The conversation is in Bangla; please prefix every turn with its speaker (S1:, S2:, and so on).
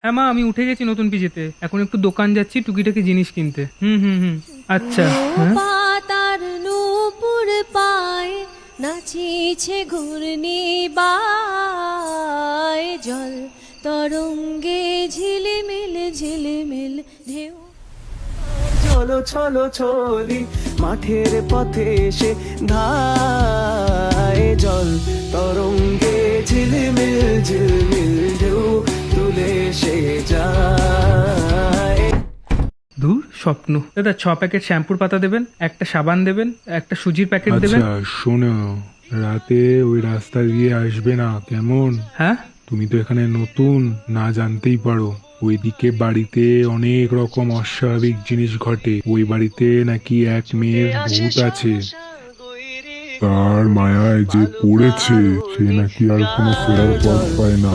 S1: হ্যাঁ মা, আমি উঠে গেছি নতুন পিজেতে, এখন একটু দোকান যাচ্ছি টুকিটাকি জিনিস কিনতে। হুম হুম হুম। আচ্ছা। হ্যাঁ।
S2: পাতার নূপুর পায় নাচিছে ঘূর্ণি বায়, জল তরঙ্গে ঝিলিমিল ঝিলিমিল ঢেউ।
S3: চলো চলো চলি মাঠের পথে এসে ধায়, জল তরঙ্গে ঝিলমিল ঝিলমিল ঢেউ তুলে সে যায়।
S1: ধুর স্বপ্ন। দাদা 6 প্যাকেট শ্যাম্পুর পাতা দেবেন, একটা সাবান দেবেন, একটা সুজির প্যাকেট দেবেন।
S4: আচ্ছা শোনো, রাতে ওই রাস্তা দিয়ে আসবে না কেমন?
S1: হ্যাঁ।
S4: তুমি তো এখানে নতুন, না জানতেই পারো ওইদিকে বাড়িতে অনেক রকম অস্বাভাবিক জিনিস ঘটে। ওই বাড়িতে নাকি এক মেয়ের ভূত আছে, তার মায়ায় যে পড়েছে সে নাকি আর কোনো ফেরার পথ পায় না।